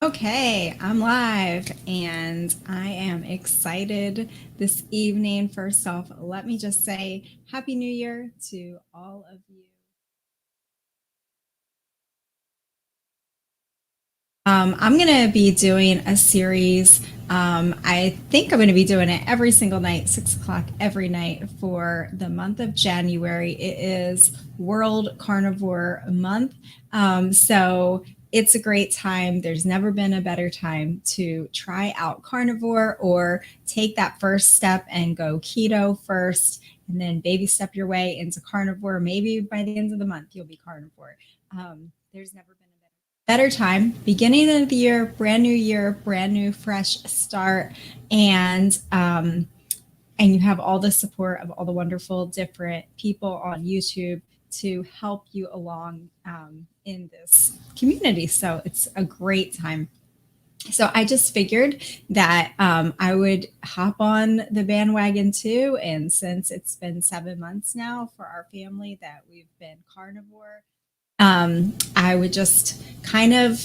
Okay, I'm live and I am excited this evening. First off, let me just say Happy New Year to all of you. I'm going to be doing a series. I think I'm going to be doing it every single night, 6 o'clock every night for the month of January. It is World Carnivore Month. So it's a great time. There's never been a better time to try out carnivore or take that first step and go keto first and then baby step your way into carnivore. Maybe by the end of the month, you'll be carnivore. There's never been a better time. Beginning of the year, brand new, fresh start, and you have all the support of all the wonderful different people on YouTube to help you along in this community. So it's a great time. So I just figured that I would hop on the bandwagon too. And since it's been 7 months now for our family that we've been carnivore, I would just kind of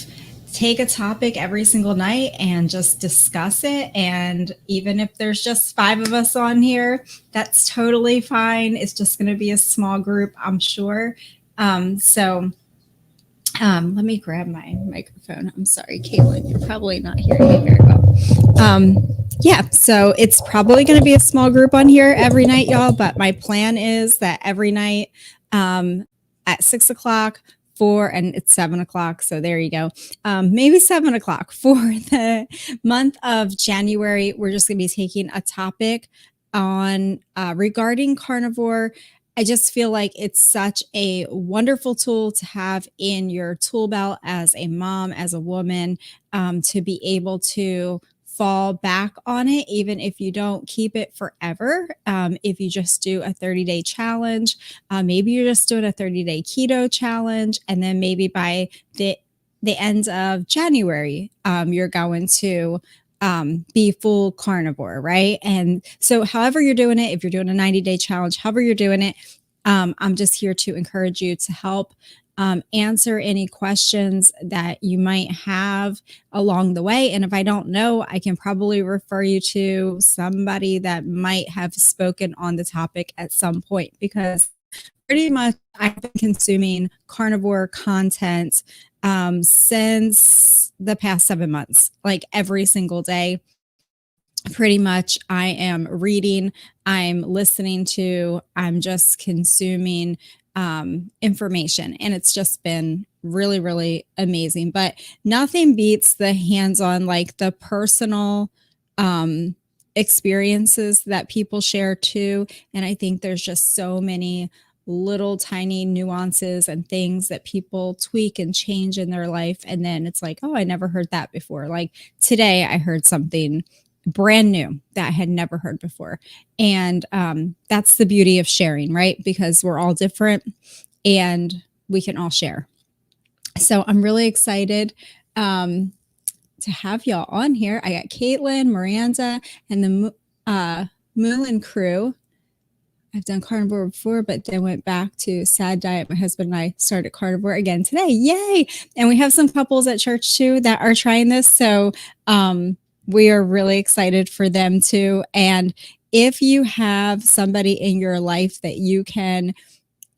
take a topic every single night and just discuss it. And even if there's just five of us on here, that's totally fine. It's just going to be a small group, I'm sure. Let me grab my microphone. I'm sorry, Caitlin, you're probably not hearing me very well. Yeah, so it's probably going to be a small group on here every night, y'all. But my plan is that every night at 6 o'clock and it's 7 o'clock. So there you go. Maybe 7 o'clock for the month of January. We're just going to be taking a topic on regarding carnivore. I just feel like it's such a wonderful tool to have in your tool belt as a mom, as a woman, to be able to fall back on it, even if you don't keep it forever. If you just do a 30-day challenge, maybe you're just doing a 30-day keto challenge, and then maybe by the end of January, you're going to be full carnivore, right? And so, however you're doing it, if you're doing a 90-day challenge, however you're doing it, I'm just here to encourage you to help answer any questions that you might have along the way. And if I don't know, I can probably refer you to somebody that might have spoken on the topic at some point, because pretty much I've been consuming carnivore content since the past 7 months, like every single day. Pretty much, I am reading, I'm listening to, I'm just consuming information. And it's just been really, really amazing. But nothing beats the hands on, like the personal experiences that people share too. And I think there's just so many little tiny nuances and things that people tweak and change in their life. And then it's like, oh, I never heard that before. Like today, I heard something brand new that I had never heard before. And that's the beauty of sharing, right? Because we're all different and we can all share. So I'm really excited to have y'all on here. I got Caitlin, Miranda, and the Moulin crew. I've done carnivore before, but then went back to sad diet. My husband and I started carnivore again today. Yay! And we have some couples at church too that are trying this. So we are really excited for them too. And if you have somebody in your life that you can,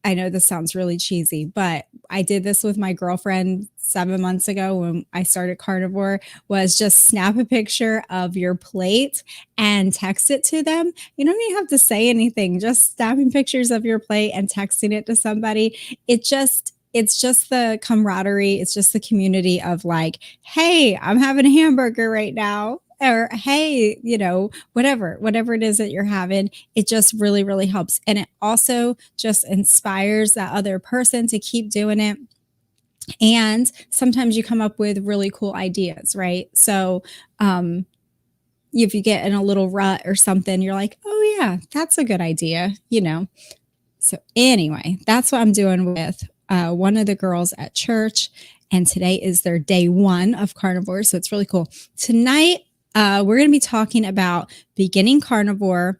I know this sounds really cheesy, but I did this with my girlfriend 7 months ago when I started carnivore, was just snap a picture of your plate and text it to them. You don't even have to say anything, just snapping pictures of your plate and texting it to somebody. It's just the camaraderie. It's just the community of like, hey, I'm having a hamburger right now. Or, hey, whatever it is that you're having, it just really, really helps. And it also just inspires that other person to keep doing it. And sometimes you come up with really cool ideas, right? So, if you get in a little rut or something, you're like, oh, yeah, that's a good idea, So, anyway, that's what I'm doing with one of the girls at church. And today is their day 1 of carnivore. So, it's really cool. Tonight, we're going to be talking about beginning carnivore,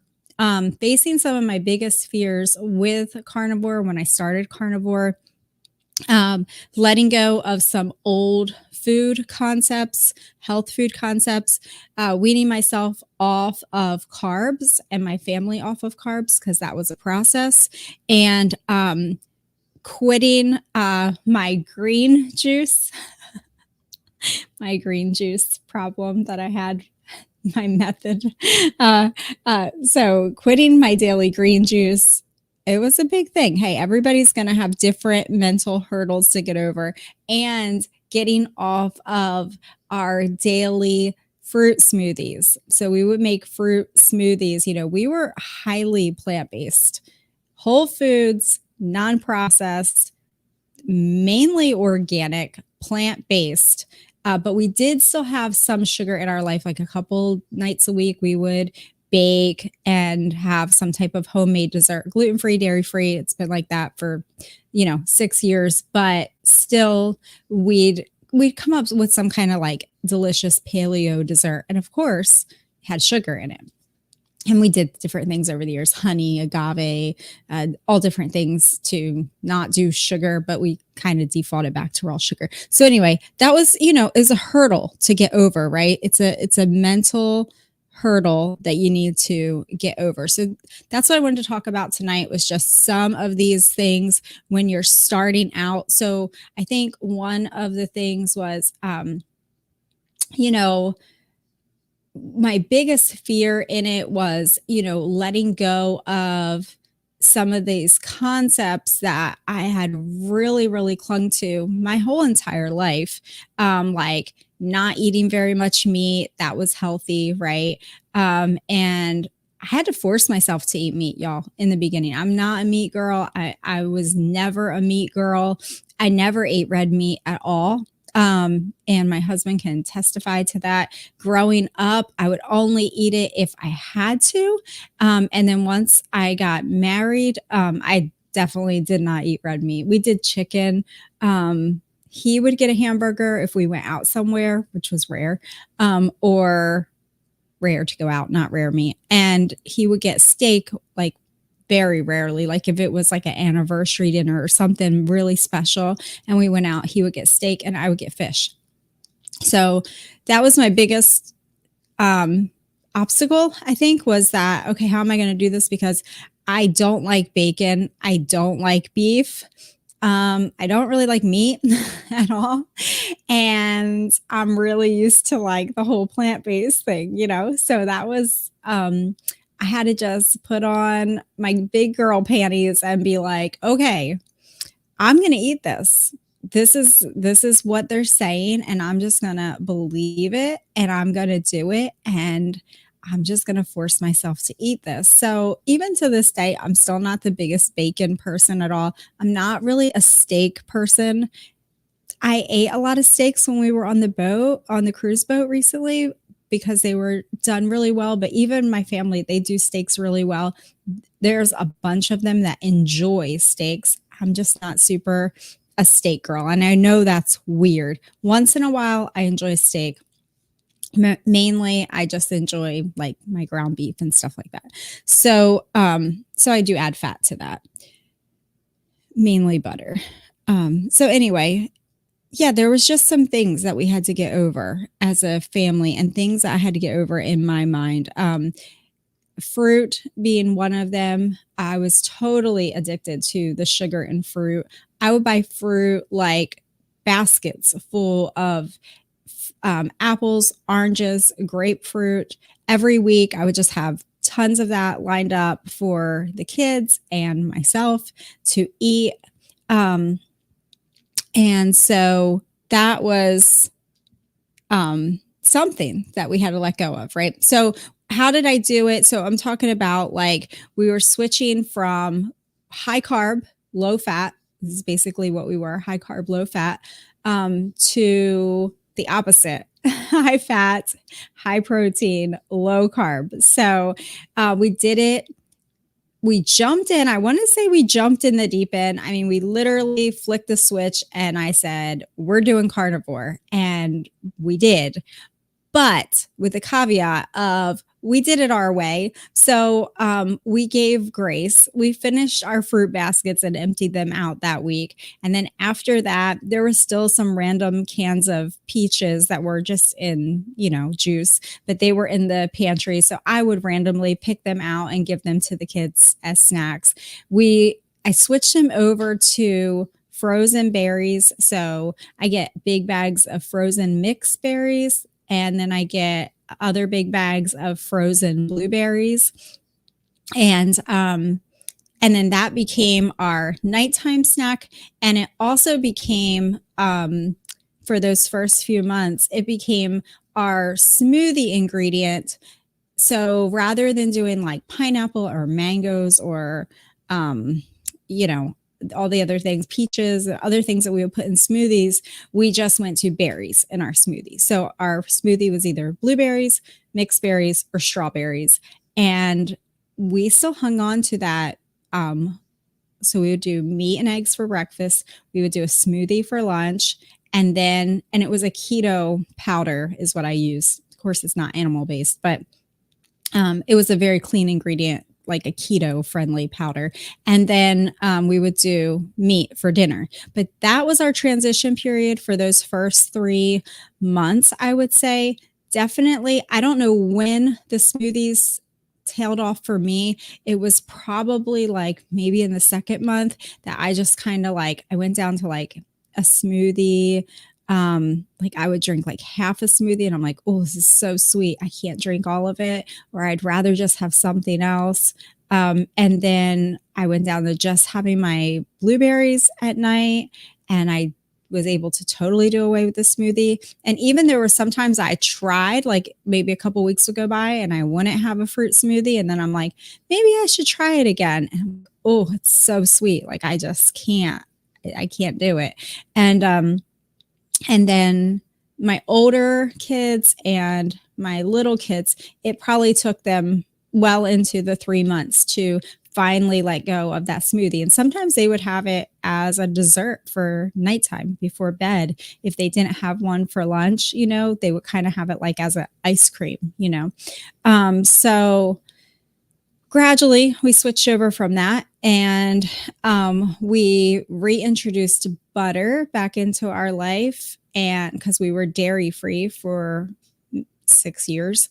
facing some of my biggest fears with carnivore when I started carnivore. Letting go of some old food concepts, health food concepts, weaning myself off of carbs and my family off of carbs because that was a process, and quitting my green juice, my green juice problem that I had, my method. So quitting my daily green juice, it was a big thing. Hey, everybody's going to have different mental hurdles to get over, and getting off of our daily fruit smoothies. So we would make fruit smoothies. You know, we were highly plant-based, whole foods, non-processed, mainly organic, plant-based. But we did still have some sugar in our life. Like a couple nights a week, we would bake and have some type of homemade dessert, gluten-free, dairy-free. It's been like that for, 6 years, but still we'd come up with some kind of like delicious paleo dessert. And of course, it had sugar in it. And we did different things over the years, honey, agave, all different things to not do sugar, but we kind of defaulted back to raw sugar. So anyway, that was, is a hurdle to get over, right? It's a mental hurdle that you need to get over. So that's what I wanted to talk about tonight, was just some of these things when you're starting out. So I think one of the things was, my biggest fear in it was, letting go of some of these concepts that I had really, really clung to my whole entire life. Like not eating very much meat, that was healthy, right? And I had to force myself to eat meat, y'all, in the beginning. I'm not a meat girl. I was never a meat girl. I never ate red meat at all. And my husband can testify to that. Growing up, I would only eat it if I had to. And then once I got married, I definitely did not eat red meat. We did chicken. He would get a hamburger if we went out somewhere, which was rare, or rare to go out, not rare meat. And he would get steak, like very rarely. Like if it was like an anniversary dinner or something really special and we went out, he would get steak and I would get fish. So that was my biggest obstacle, I think, was that, okay, how am I going to do this? Because I don't like bacon. I don't like beef. I don't really like meat at all. And I'm really used to like the whole plant-based thing, So that was, I had to just put on my big girl panties and be like, okay, I'm going to eat this. This is what they're saying, and I'm just going to believe it, and I'm going to do it, and I'm just going to force myself to eat this. So even to this day, I'm still not the biggest bacon person at all. I'm not really a steak person. I ate a lot of steaks when we were on the cruise boat recently, because they were done really well. But even my family, they do steaks really well. There's a bunch of them that enjoy steaks. I'm just not super a steak girl. And I know that's weird. Once in a while, I enjoy steak. Mainly, I just enjoy like my ground beef and stuff like that. So I do add fat to that, mainly butter. So anyway, yeah, there was just some things that we had to get over as a family, and things that I had to get over in my mind. Fruit being one of them. I was totally addicted to the sugar in fruit. I would buy fruit like baskets full of apples, oranges, grapefruit. Every week, I would just have tons of that lined up for the kids and myself to eat. And so that was something that we had to let go of, right? So how did I do it? So I'm talking about like we were switching from high carb, low fat. This is basically what we were, high carb, low fat, to the opposite, high fat, high protein, low carb. So we did it. We jumped in. I want to say we jumped in the deep end. I mean, we literally flicked the switch and I said, we're doing carnivore. And we did. But with the caveat of we did it our way. So we gave grace. We finished our fruit baskets and emptied them out that week. And then after that, there were still some random cans of peaches that were just in, juice, but they were in the pantry. So I would randomly pick them out and give them to the kids as snacks. I switched them over to frozen berries. So I get big bags of frozen mixed berries, and then I get other big bags of frozen blueberries. And then that became our nighttime snack. And it also became, for those first few months, it became our smoothie ingredient. So rather than doing like pineapple or mangoes or, all the other things, peaches, other things that we would put in smoothies, we just went to berries in our smoothie. So our smoothie was either blueberries, mixed berries, or strawberries. And we still hung on to that. So we would do meat and eggs for breakfast. We would do a smoothie for lunch. And it was a keto powder is what I used. Of course, it's not animal based, but it was a very clean ingredient, like a keto friendly powder. And then we would do meat for dinner. But that was our transition period for those first 3 months, I would say. Definitely, I don't know when the smoothies tailed off for me. It was probably like maybe in the second month that I just kind of I went down to like a smoothie. Like I would drink like half a smoothie and I'm like, oh, this is so sweet. I can't drink all of it, or I'd rather just have something else. And then I went down to just having my blueberries at night, and I was able to totally do away with the smoothie. And even there were sometimes I tried, like maybe a couple weeks would go by and I wouldn't have a fruit smoothie. And then I'm like, maybe I should try it again. And oh, it's so sweet. Like I just can't do it. And then my older kids and my little kids, it probably took them well into the 3 months to finally let go of that smoothie. And sometimes they would have it as a dessert for nighttime before bed. If they didn't have one for lunch, they would kind of have it like as an ice cream, So gradually we switched over from that, and we reintroduced butter back into our life, and because we were dairy free for 6 years.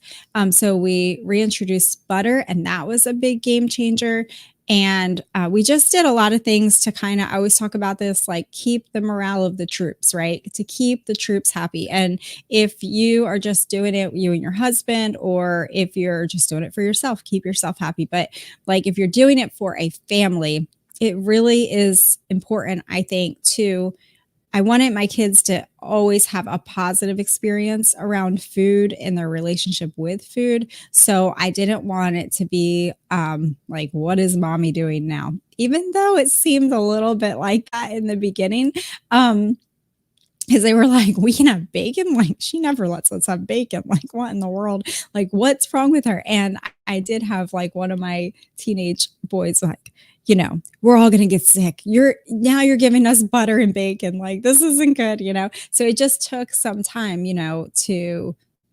So we reintroduced butter, and that was a big game changer. And we just did a lot of things to kind of, I always talk about this, like keep the morale of the troops, right? To keep the troops happy. And if you are just doing it, you and your husband, or if you're just doing it for yourself, keep yourself happy. But like if you're doing it for a family, it really is important, I think, I wanted my kids to always have a positive experience around food and their relationship with food. So I didn't want it to be like, what is mommy doing now? Even though it seemed a little bit like that in the beginning. Because they were like, we can have bacon? Like, she never lets us have bacon. Like, what in the world? Like, what's wrong with her? And I did have like one of my teenage boys like, we're all going to get sick. You're giving us butter and bacon. Like, this isn't good, So it just took some time,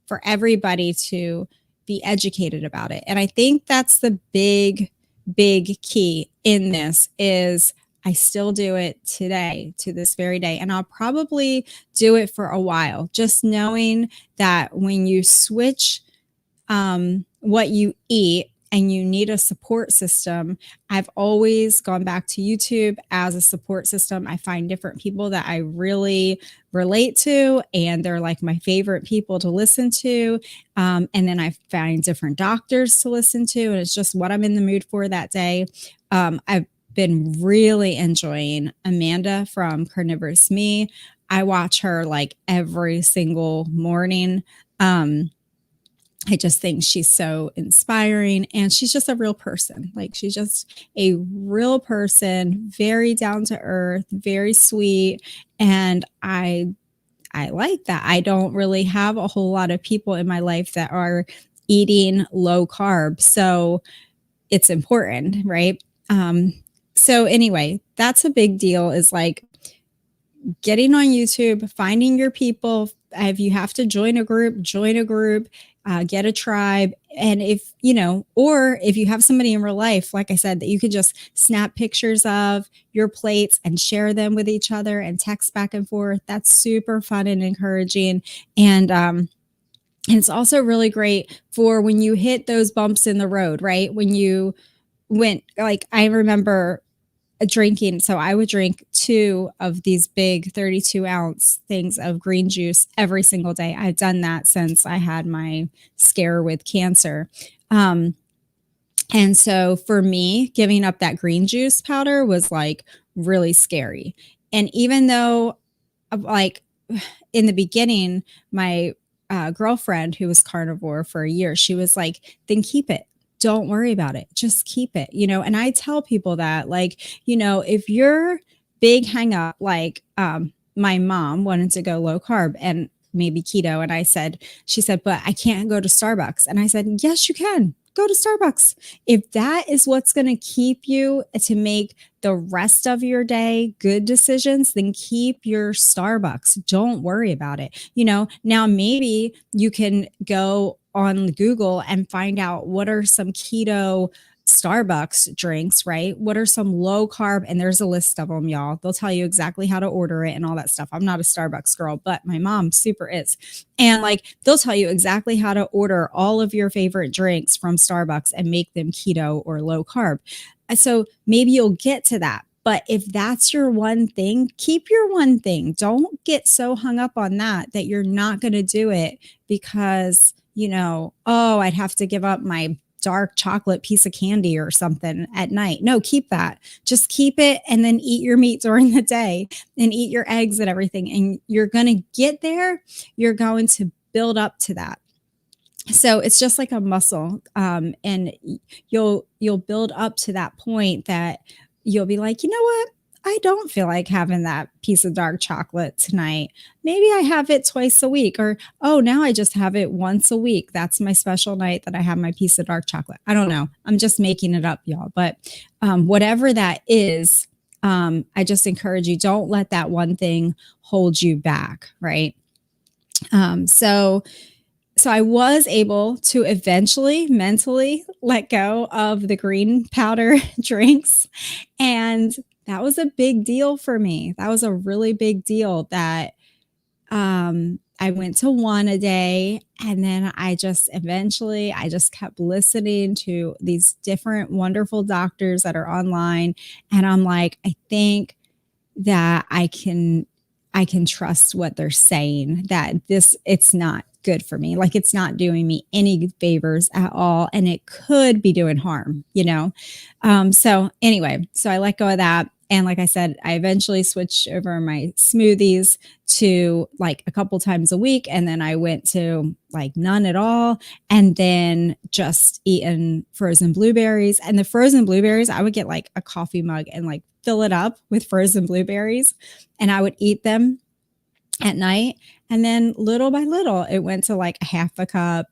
for everybody to be educated about it. And I think that's the big, big key in this is I still do it today, to this very day. And I'll probably do it for a while, just knowing that when you switch what you eat, and you need a support system, I've always gone back to YouTube as a support system. I find different people that I really relate to, and they're like my favorite people to listen to. And then I find different doctors to listen to, and it's just what I'm in the mood for that day. I've been really enjoying Amanda from Carnivore Kids. I watch her like every single morning. I just think she's so inspiring, and she's just a real person. Like, she's just a real person, very down to earth, very sweet. And I like that. I don't really have a whole lot of people in my life that are eating low carb. So it's important, right? So anyway, that's a big deal, is like getting on YouTube, finding your people. If you have to join a group, get a tribe. And if, or if you have somebody in real life, like I said, that you could just snap pictures of your plates and share them with each other and text back and forth. That's super fun and encouraging. And it's also really great for when you hit those bumps in the road, right? When you went, like, I remember drinking. So I would drink 2 of these big 32-ounce things of green juice every single day. I've done that since I had my scare with cancer. And so for me, giving up that green juice powder was like really scary. And even though, like, in the beginning, my girlfriend who was carnivore for a year, she was like, then keep it. Don't worry about it. Just keep it, And I tell people that, like, if your big hang up, like, my mom wanted to go low carb and maybe keto. And she said, but I can't go to Starbucks. And I said, yes, you can. Go to Starbucks. If that is what's going to keep you to make the rest of your day good decisions, then keep your Starbucks. Don't worry about it. Now maybe you can go on Google and find out what are some keto Starbucks drinks, right? What are some low carb? And there's a list of them, y'all. They'll tell you exactly how to order it and all that stuff. I'm not a Starbucks girl, but my mom super is. And like, they'll tell you exactly how to order all of your favorite drinks from Starbucks and make them keto or low carb. So maybe you'll get to that. But if that's your one thing, keep your one thing. Don't get so hung up on that you're not going to do it because, I'd have to give up my dark chocolate piece of candy or something at night. No, keep that. Just keep it and then eat your meat during the day and eat your eggs and everything. And you're going to get there. You're going to build up to that. So it's just like a muscle. And you'll build up to that point that you'll be like, you know what? I don't feel like having that piece of dark chocolate tonight. Maybe I have it twice a week, or, oh, now I just have it once a week. That's my special night that I have my piece of dark chocolate. I don't know. I'm just making it up, y'all. But whatever that is, I just encourage you, don't let that one thing hold you back, right? So I was able to eventually mentally let go of the green powder drinks. And that was a big deal for me. That was a really big deal that I went to 1 a day. And then I just kept listening to these different wonderful doctors that are online. And I'm like, I think that I can trust what they're saying, that it's not good for me. Like, it's not doing me any favors at all. And it could be doing harm, So anyway, so I let go of that. And like I said, I eventually switched over my smoothies to like a couple times a week. And then I went to like none at all. And then just eating frozen blueberries. And the frozen blueberries, I would get like a coffee mug and like fill it up with frozen blueberries. And I would eat them at night. And then little by little, it went to like a half a cup,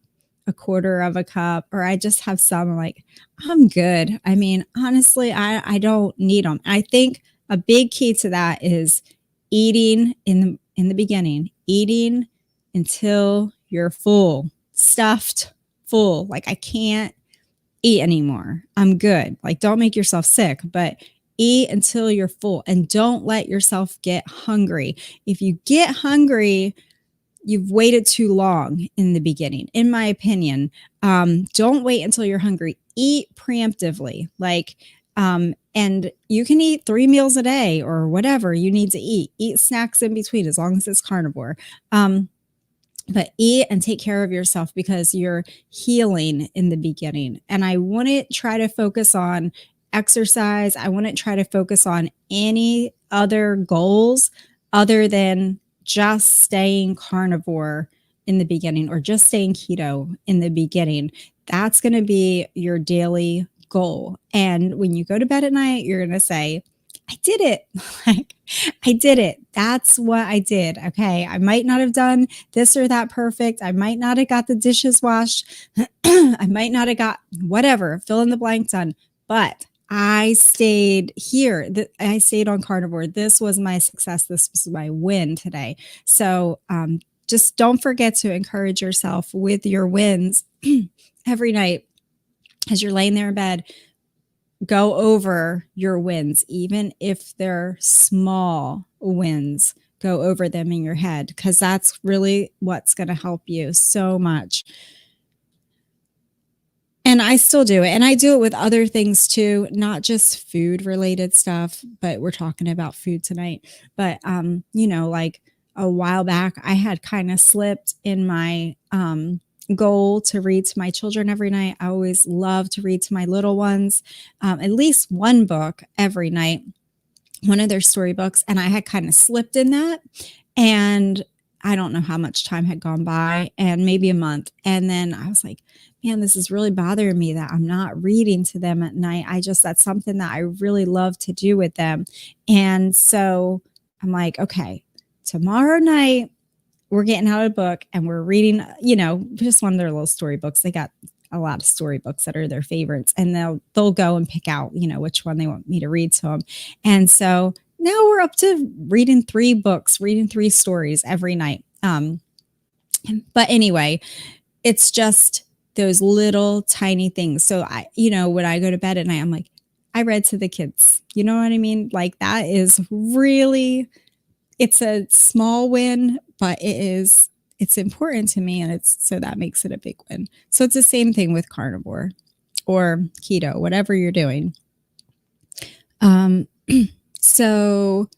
a quarter of a cup, or I just have some, like, I'm good. I mean, honestly, I don't need them. I think a big key to that is eating in the beginning, eating until you're full, stuffed, full. Like, I can't eat anymore. I'm good. Like, don't make yourself sick, but eat until you're full and don't let yourself get hungry. If you get hungry, you've waited too long in the beginning, in my opinion. Don't wait until you're hungry. Eat preemptively. Like, and you can eat 3 meals a day or whatever you need to eat. Eat snacks in between as long as it's carnivore. But eat and take care of yourself because you're healing in the beginning. And I wouldn't try to focus on exercise. I wouldn't try to focus on any other goals other than just staying carnivore in the beginning or just staying keto in the beginning. That's going to be your daily goal. And when you go to bed at night, you're going to say, I did it. Like, I did it. That's what I did. Okay. I might not have done this or that perfect. I might not have got the dishes washed. I might not have got whatever, fill in the blank done, but I stayed here. I stayed on carnivore. This was my success. This was my win today. So just don't forget to encourage yourself with your wins every night as you're laying there in bed. Go over your wins, even if they're small wins. Go over them in your head, because that's really what's going to help you so much. And I still do it. And I do it with other things too, not just food related stuff, but we're talking about food tonight. But, like a while back, I had kind of slipped in my goal to read to my children every night. I always love to read to my little ones, at least one book every night, one of their storybooks. And I had kind of slipped in that. And I don't know how much time had gone by, and maybe a month. And then I was like, man, this is really bothering me that I'm not reading to them at night. That's something that I really love to do with them. And so I'm like, okay, tomorrow night, we're getting out a book and we're reading, just one of their little storybooks. They got a lot of storybooks that are their favorites, and they'll go and pick out, which one they want me to read to them. And so now we're up to reading 3 books, reading 3 stories every night. But anyway, it's just those little tiny things. So when I go to bed at night, I'm like, I read to the kids. You know what I mean? Like, that is really, it's a small win, but it's important to me. And so that makes it a big win. So it's the same thing with carnivore or keto, whatever you're doing. So,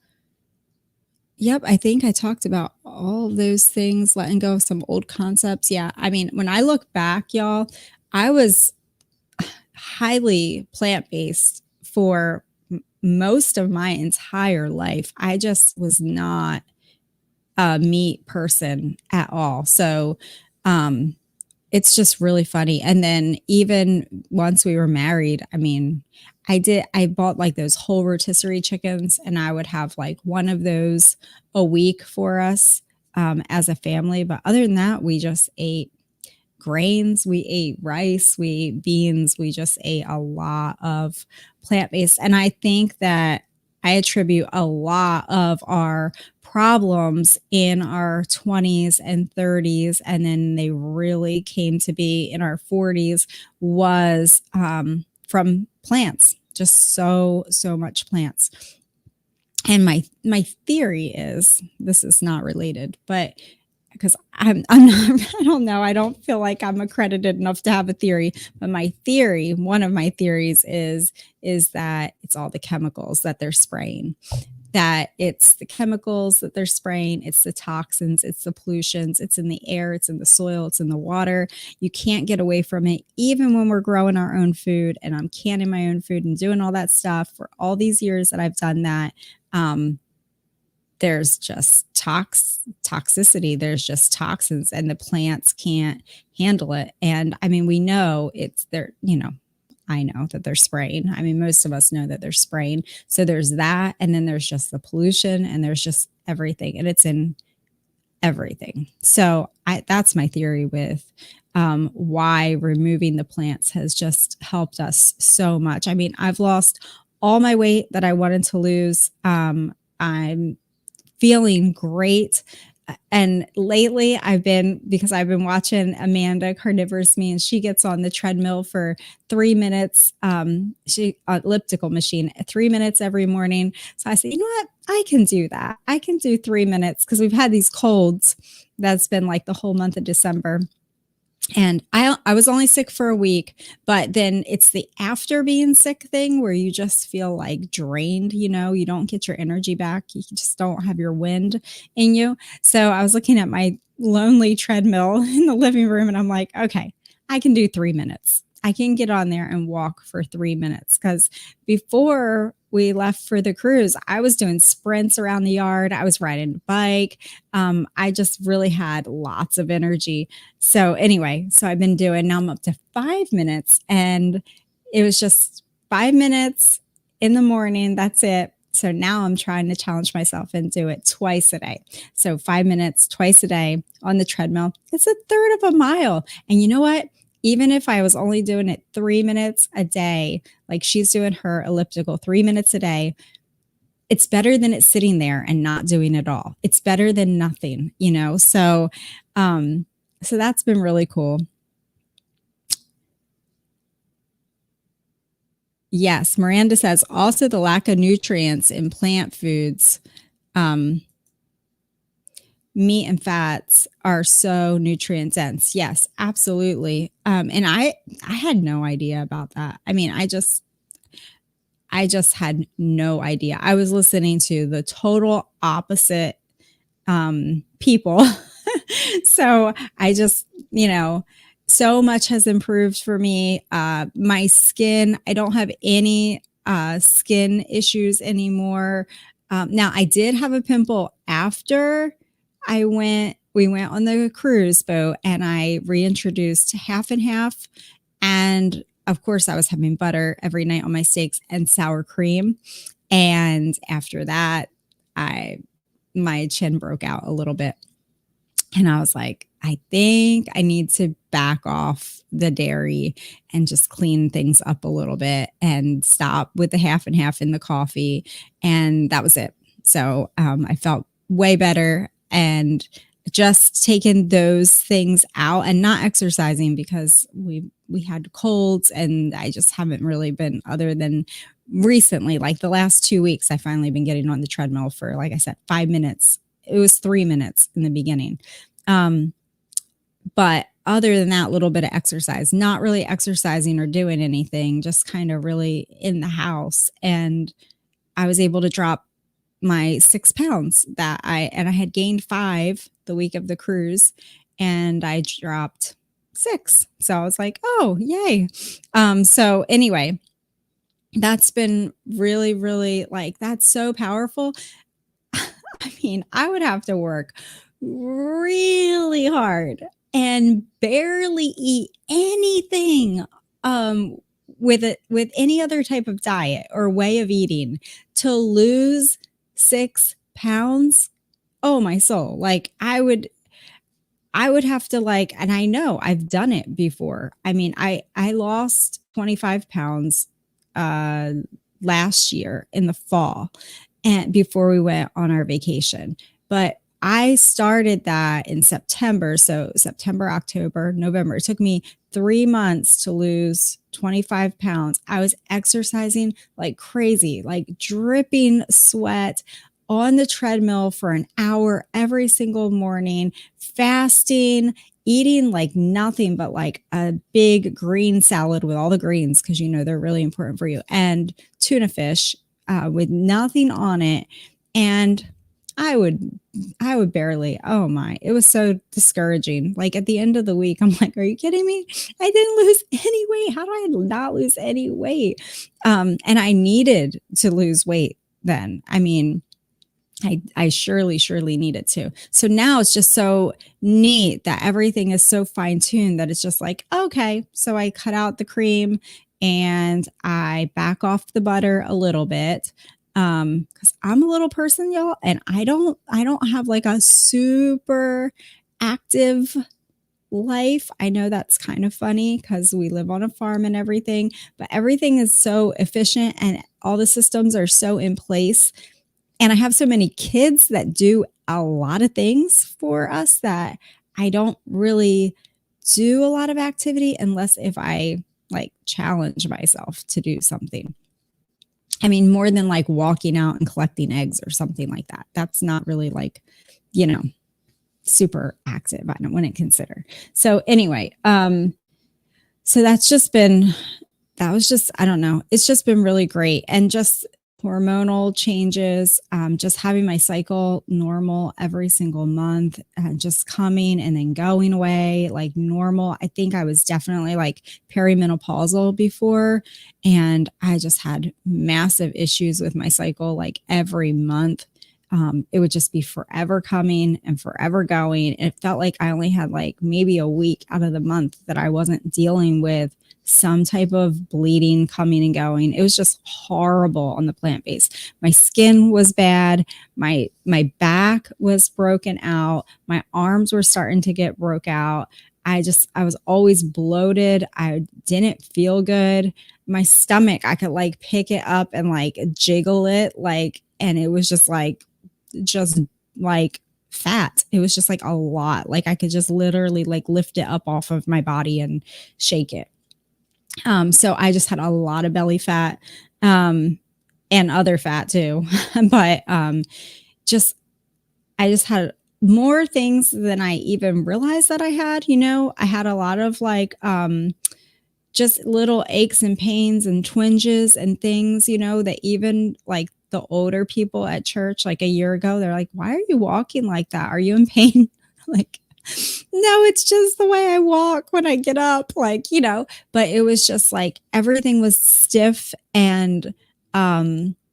yep, I think I talked about all of those things, letting go of some old concepts. Yeah, I mean, when I look back, y'all, I was highly plant-based for most of my entire life. I just was not a meat person at all. So, it's just really funny. And then even once we were married, I mean, I bought like those whole rotisserie chickens, and I would have like one of those a week for us as a family. But other than that, we just ate grains, we ate rice, we ate beans, we just ate a lot of plant-based. And I think that I attribute a lot of our problems in our 20s and 30s, and then they really came to be in our 40s, was from plants, just so much plants. And my theory is, this is not related, but because I'm not, I don't know, I don't feel like I'm accredited enough to have a theory, but one of my theories is that it's all the chemicals that they're spraying. That it's the chemicals that they're spraying, it's the toxins, it's the pollutions, it's in the air, it's in the soil, it's in the water. You can't get away from it, even when we're growing our own food, and I'm canning my own food and doing all that stuff for all these years that I've done that. There's just toxicity, there's just toxins, and the plants can't handle it. And I mean, we know I know that they're spraying. I mean, most of us know that they're spraying. So there's that. And then there's just the pollution, and there's just everything, and it's in everything. So that's my theory with why removing the plants has just helped us so much. I mean, I've lost all my weight that I wanted to lose. I'm feeling great. And lately because I've been watching Amanda Carnivore's Me, and she gets on the treadmill for 3 minutes, elliptical machine, 3 minutes every morning. So I said, you know what? I can do that. I can do 3 minutes, because we've had these colds. That's been like the whole month of December. And I was only sick for a week, but then it's the after being sick thing where you just feel like drained, you don't get your energy back. You just don't have your wind in you. So I was looking at my lonely treadmill in the living room, and I'm like, okay, I can do 3 minutes. I can get on there and walk for 3 minutes, because before we left for the cruise, I was doing sprints around the yard. I was riding a bike. I just really had lots of energy. So anyway, I've been now I'm up to 5 minutes, and it was just 5 minutes in the morning. That's it. So now I'm trying to challenge myself and do it twice a day. So 5 minutes twice a day on the treadmill. It's a third of a mile. And you know what? even if I was only doing it 3 minutes a day, like she's doing her elliptical 3 minutes a day, it's better than it sitting there and not doing it all. It's better than nothing, you know? So that's been really cool. Yes, Miranda says also the lack of nutrients in plant foods. Meat and fats are so nutrient dense. Yes, absolutely. And I had no idea about that. I mean, I just had no idea. I was listening to the total opposite people. So I just, so much has improved for me. My skin, I don't have any skin issues anymore. Now I did have a pimple after we went on the cruise boat and I reintroduced half and half. And of course I was having butter every night on my steaks and sour cream. And after that, my chin broke out a little bit. And I was like, I think I need to back off the dairy and just clean things up a little bit and stop with the half and half in the coffee. And that was it. So I felt way better, and just taking those things out and not exercising because we had colds, and I just haven't really been, other than recently, like the last 2 weeks, I finally been getting on the treadmill for, like I said, 5 minutes. It was 3 minutes in the beginning. But other than that, little bit of exercise, not really exercising or doing anything, just kind of really in the house. And I was able to drop my 6 pounds I had gained 5 the week of the cruise, and I dropped 6. So I was like, oh, yay. So anyway, that's been really, really, like, that's so powerful. I mean, I would have to work really hard and barely eat anything with any other type of diet or way of eating to lose 6 pounds. Oh, my soul. Like I would have to, like, and I know I've done it before. I mean, I lost 25 pounds last year in the fall, and before we went on our vacation. But I started that in September. So September, October, November. It took me 3 months to lose 25 pounds. I was exercising like crazy, like dripping sweat on the treadmill for an hour every single morning, fasting, eating like nothing but like a big green salad with all the greens, because they're really important for you, and tuna fish with nothing on it. And I would barely, oh my, it was so discouraging. Like at the end of the week, I'm like, are you kidding me? I didn't lose any weight. How do I not lose any weight? And I needed to lose weight then. I mean, I surely needed to. So now it's just so neat that everything is so fine tuned that it's just like, okay, so I cut out the cream and I back off the butter a little bit. Cause I'm a little person, y'all, and I don't have like a super active life. I know that's kind of funny because we live on a farm and everything, but everything is so efficient and all the systems are so in place. And I have so many kids that do a lot of things for us that I don't really do a lot of activity unless if I like challenge myself to do something. I mean, more than like walking out and collecting eggs or something like that. That's not really like, super active. I wouldn't consider. So anyway, so I don't know. It's just been really great. And just hormonal changes, just having my cycle normal every single month, just coming and then going away like normal. I think I was definitely like perimenopausal before, and I just had massive issues with my cycle like every month. It would just be forever coming and forever going. It felt like I only had like maybe a week out of the month that I wasn't dealing with some type of bleeding coming and going. It was just horrible on the plant-based. My skin was bad. My back was broken out. My arms were starting to get broke out. I was always bloated. I didn't feel good. My stomach, I could like pick it up and like jiggle it, like, and it was just like fat. It was just like a lot. Like I could just literally like lift it up off of my body and shake it. So I just had a lot of belly fat, and other fat too. But just I just had more things than I even realized that I had. I had a lot of like just little aches and pains and twinges and things, that even like the older people at church, like a year ago, they're like, why are you walking like that? Are you in pain? Like, no, it's just the way I walk when I get up, like, but it was just like everything was stiff and,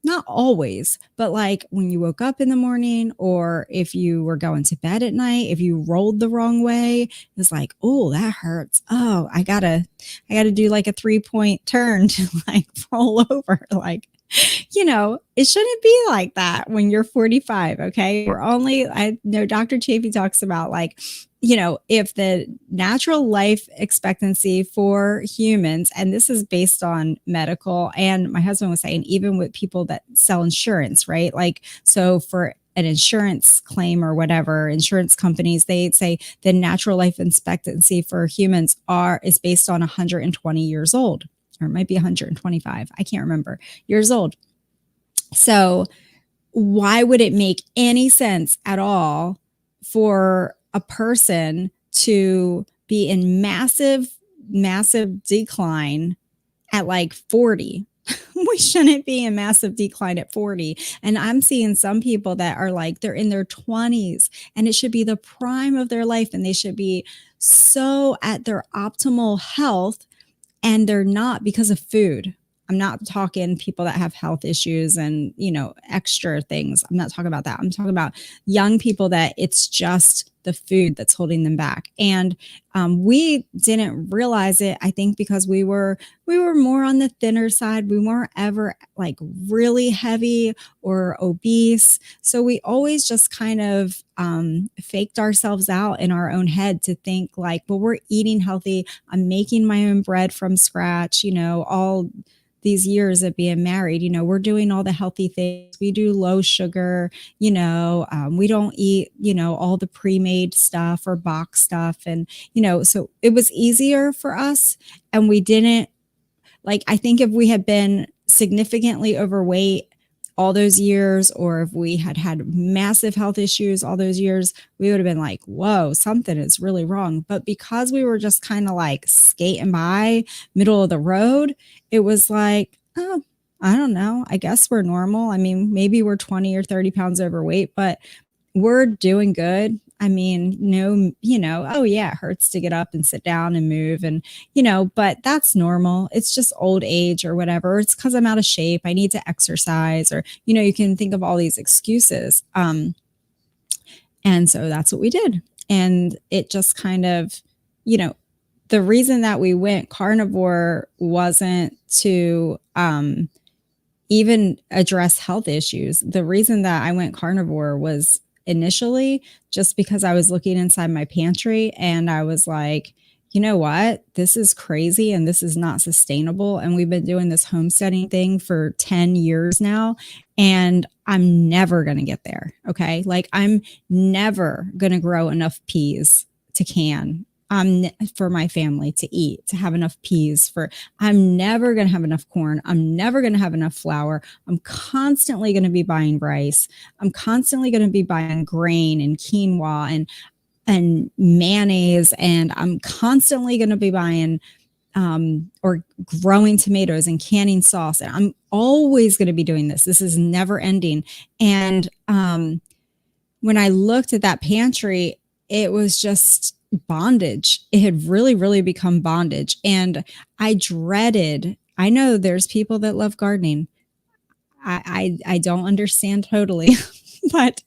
not always, but like when you woke up in the morning or if you were going to bed at night, if you rolled the wrong way, it was like, oh, that hurts. Oh, I gotta do like a 3-point turn to like roll over. Like, it shouldn't be like that when you're 45. Okay. I know Dr. Chafee talks about like, if the natural life expectancy for humans, and this is based on medical, and my husband was saying, even with people that sell insurance, right? Like, so for an insurance claim or whatever, insurance companies, they say the natural life expectancy for humans is based on 120 years old, or it might be 125. I can't remember years old. So why would it make any sense at all for a person to be in massive decline at like 40? We shouldn't be in massive decline at 40. And I'm seeing some people that are like, they're in their 20s and it should be the prime of their life and they should be so at their optimal health, and they're not because of food. I'm not talking people that have health issues and, extra things. I'm not talking about that. I'm talking about young people that it's just the food that's holding them back. And we didn't realize it, I think, because we were more on the thinner side. We weren't ever like really heavy or obese. So we always just kind of faked ourselves out in our own head to think like, well, we're eating healthy. I'm making my own bread from scratch, all these years of being married, we're doing all the healthy things. We do low sugar, we don't eat, all the pre-made stuff or box stuff. And, so it was easier for us. And we didn't like, I think if we had been significantly overweight all those years, or if we had massive health issues all those years, we would have been like, whoa, something is really wrong. But because we were just kind of like skating by middle of the road, it was like, oh, I don't know. I guess we're normal. I mean, maybe we're 20 or 30 pounds overweight, but we're doing good. I mean, no, oh yeah, it hurts to get up and sit down and move and, but that's normal. It's just old age or whatever. It's because I'm out of shape. I need to exercise, or, you can think of all these excuses. And so that's what we did. And it just kind of, the reason that we went carnivore wasn't to, even address health issues. The reason that I went carnivore was initially just because I was looking inside my pantry and I was like, you know what? This is crazy and this is not sustainable. And we've been doing this homesteading thing for 10 years now, and I'm never going to get there. Okay. Like I'm never going to grow enough peas to can. For my family to eat, to have enough peas I'm never going to have enough corn. I'm never going to have enough flour. I'm constantly going to be buying rice. I'm constantly going to be buying grain and quinoa and mayonnaise. And I'm constantly going to be buying, or growing tomatoes and canning sauce. And I'm always going to be doing this. This is never ending. And, when I looked at that pantry, it was just bondage. It had really, really become bondage. And I know there's people that love gardening. I don't understand totally, but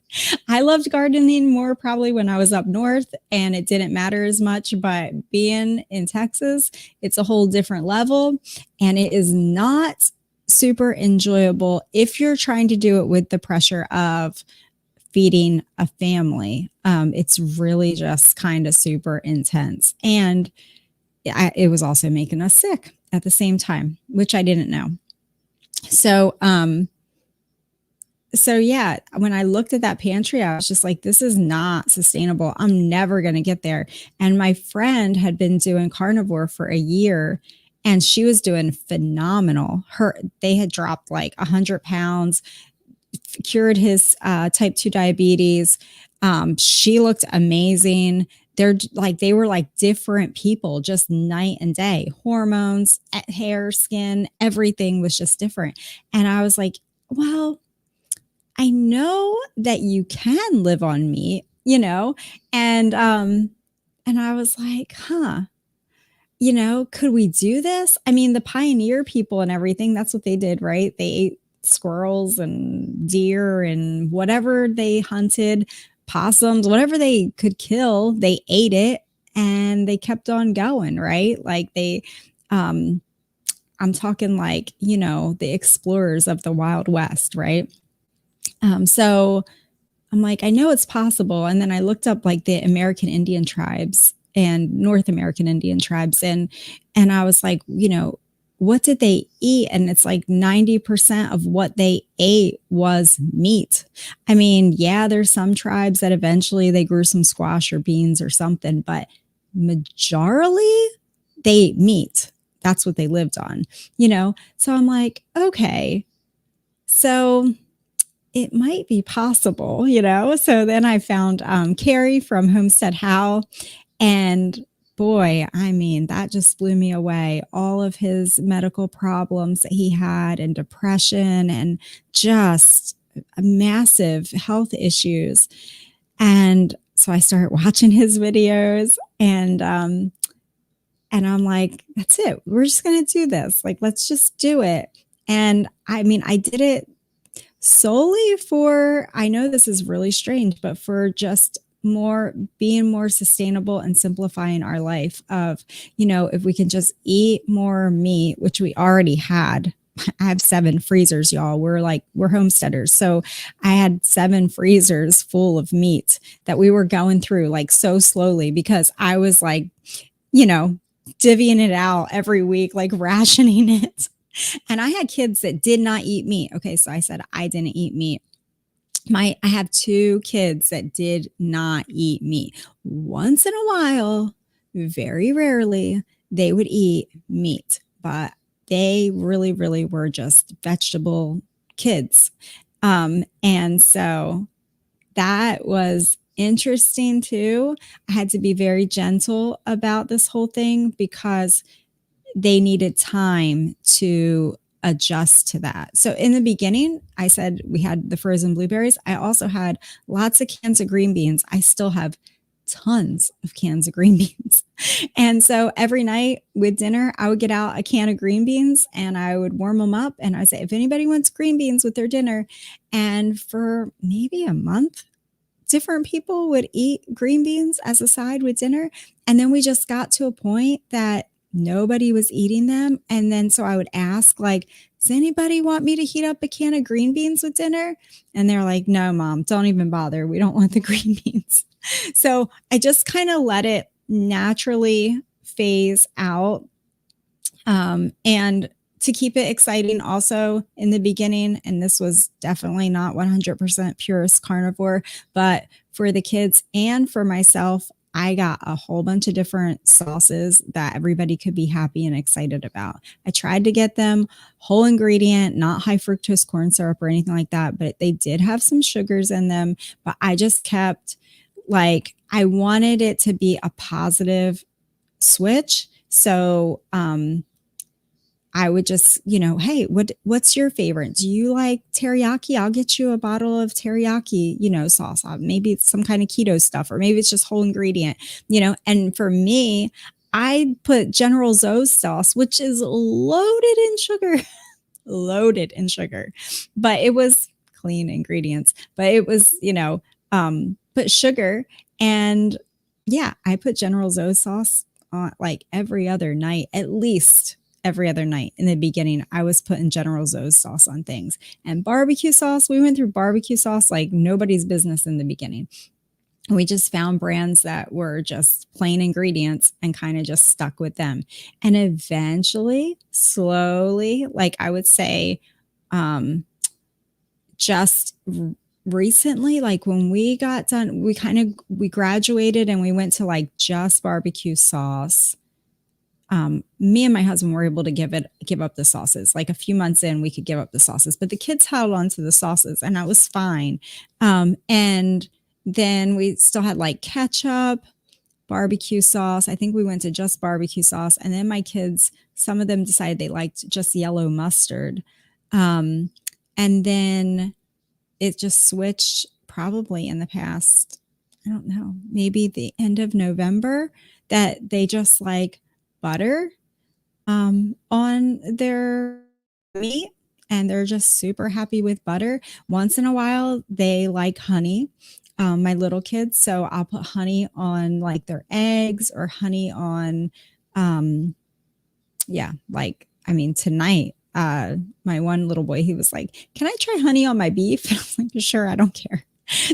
I loved gardening more probably when I was up north and it didn't matter as much. But being in Texas, it's a whole different level, and it is not super enjoyable if you're trying to do it with the pressure of feeding a family. It's really just kind of super intense. And it was also making us sick at the same time, which I didn't know. So, so yeah, when I looked at that pantry, I was just like, this is not sustainable. I'm never going to get there. And my friend had been doing carnivore for a year and she was doing phenomenal. They had dropped like 100 pounds, cured his type 2 diabetes. She looked amazing. They were like different people, just night and day. Hormones, hair, skin, everything was just different. And I was like, well, I know that you can live on meat, you know? And I was like, huh, you know, could we do this? I mean, the pioneer people and everything, that's what they did, right? They ate squirrels and deer and whatever they hunted, possums, whatever they could kill, they ate it and they kept on going, right? Like I'm talking like, you know, the explorers of the Wild West, right? So I'm like, I know it's possible. And then I looked up like the American Indian tribes and North American Indian tribes. And I was like, you know, what did they eat? And it's like 90% of what they ate was meat. I mean, yeah, there's some tribes that eventually they grew some squash or beans or something, but majorly they ate meat. That's what they lived on, you know? So I'm like, okay, so it might be possible, you know? So then I found Carrie from Homestead How, and boy, I mean, that just blew me away. All of his medical problems that he had and depression and just massive health issues. And so I started watching his videos and I'm like, that's it. We're just going to do this. Like, let's just do it. And I mean, I did it solely for, I know this is really strange, but for just being more sustainable and simplifying our life of, you know, if we can just eat more meat, which we already had. I have 7 freezers, y'all. We're homesteaders. So I had 7 freezers full of meat that we were going through like so slowly because I was like, you know, divvying it out every week, like rationing it. And I had kids that did not eat meat. Okay, so I said I didn't eat meat. I have 2 kids that did not eat meat. Once in a while, very rarely, they would eat meat, but they really, really were just vegetable kids. And so that was interesting too. I had to be very gentle about this whole thing because they needed time to adjust to that. So in the beginning, I said we had the frozen blueberries. I also had lots of cans of green beans. I still have tons of cans of green beans. And so every night with dinner, I would get out a can of green beans and I would warm them up. And I say, if anybody wants green beans with their dinner, and for maybe a month, different people would eat green beans as a side with dinner. And then we just got to a point that nobody was eating them. And then so I would ask, like, does anybody want me to heat up a can of green beans with dinner? And they're like, no, Mom, don't even bother. We don't want the green beans. So I just kind of let it naturally phase out. And to keep it exciting also in the beginning, and this was definitely not 100% purist carnivore, but for the kids and for myself, I got a whole bunch of different sauces that everybody could be happy and excited about. I tried to get them whole ingredient, not high fructose corn syrup or anything like that, but they did have some sugars in them. But I just kept like, I wanted it to be a positive switch. So, I would just, you know, hey, what's your favorite? Do you like teriyaki? I'll get you a bottle of teriyaki, you know, sauce. Maybe it's some kind of keto stuff, or maybe it's just whole ingredient, you know. And for me, I put General Tso's sauce, which is loaded in sugar, loaded in sugar, but it was clean ingredients. But it was, you know, put sugar, and yeah, I put General Tso's sauce on like every other night, at least every other night. In the beginning, I was putting General Tso's sauce on things, and barbecue sauce. We went through barbecue sauce like nobody's business in the beginning. We just found brands that were just plain ingredients and kind of just stuck with them. And eventually, slowly, like I would say, just recently, like when we got done, we graduated and we went to like just barbecue sauce. Me and my husband were able to give up the sauces. Like a few months in, we could give up the sauces, but the kids held on to the sauces, and that was fine. And then we still had like ketchup, barbecue sauce. I think we went to just barbecue sauce, and then my kids, some of them decided they liked just yellow mustard, and then it just switched probably in the past, I don't know, maybe the end of November, that they just like butter on their meat, and they're just super happy with butter. Once in a while, they like honey, my little kids. So I'll put honey on like their eggs or honey on, yeah, like, I mean, tonight, my one little boy, he was like, "Can I try honey on my beef?" And I was like, "Sure, I don't care."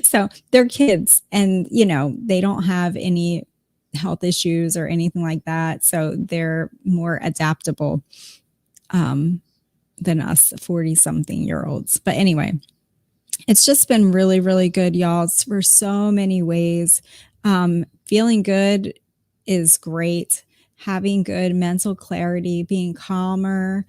So they're kids, and they don't have any health issues or anything like that. So they're more adaptable than us 40 something year olds. But anyway, it's just been really, really good, y'all. It's for so many ways. Feeling good is great. Having good mental clarity, being calmer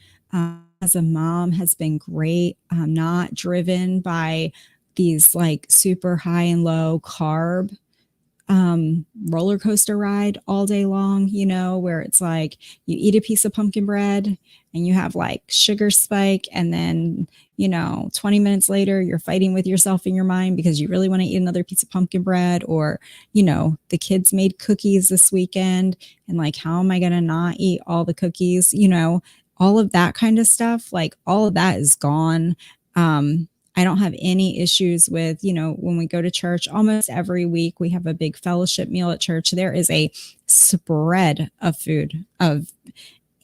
as a mom has been great. Not driven by these like super high and low carb roller coaster ride all day long, where it's like you eat a piece of pumpkin bread and you have like sugar spike, and then 20 minutes later you're fighting with yourself in your mind because you really want to eat another piece of pumpkin bread, or the kids made cookies this weekend, and like, how am I going to not eat all the cookies? All of that kind of stuff, like all of that is gone. I don't have any issues with, when we go to church, almost every week we have a big fellowship meal at church. There is a spread of food, of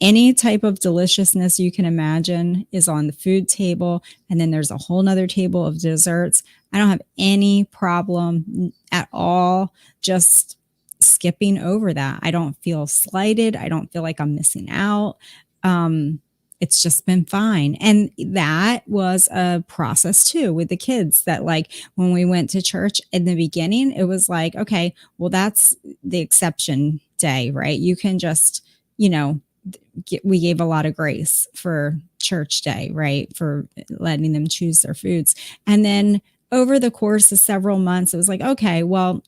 any type of deliciousness you can imagine is on the food table. And then there's a whole nother table of desserts. I don't have any problem at all just skipping over that. I don't feel slighted. I don't feel like I'm missing out. It's just been fine. And that was a process too with the kids, that like when we went to church in the beginning, it was like, okay, well, that's the exception day, right? You can just, we gave a lot of grace for church day, right? For letting them choose their foods. And then over the course of several months, it was like, okay, well,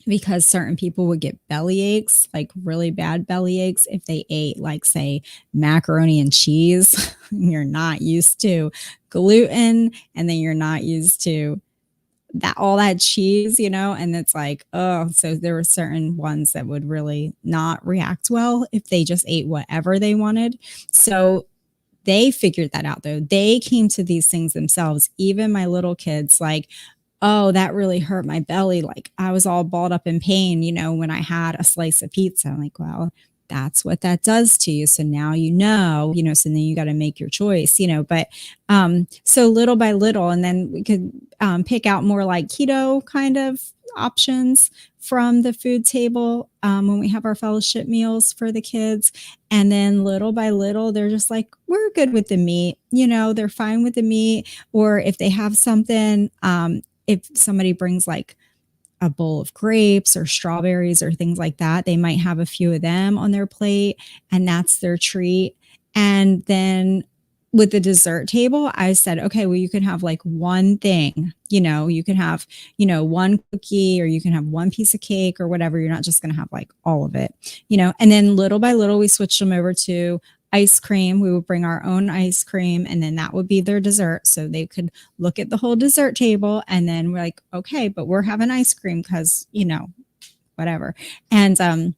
because certain people would get belly aches, like really bad belly aches, if they ate like, say, macaroni and cheese. You're not used to gluten, and then you're not used to all that cheese, and it's like, oh, so there were certain ones that would really not react well if they just ate whatever they wanted. So they figured that out, though. They came to these things themselves. Even my little kids, like, oh, that really hurt my belly. Like I was all balled up in pain, when I had a slice of pizza. I'm like, well, that's what that does to you. So now so then you got to make your choice, but so little by little, and then we could pick out more like keto kind of options from the food table when we have our fellowship meals for the kids. And then little by little, they're just like, we're good with the meat, they're fine with the meat. Or if they have something, if somebody brings like a bowl of grapes or strawberries or things like that, they might have a few of them on their plate, and that's their treat. And then with the dessert table, I said, okay, well, you can have like one thing, you can have, one cookie, or you can have one piece of cake or whatever. You're not just going to have like all of it, and then little by little, we switched them over to ice cream. We would bring our own ice cream, and then that would be their dessert. So they could look at the whole dessert table, and then we're like, okay, but we're having ice cream because, whatever. And then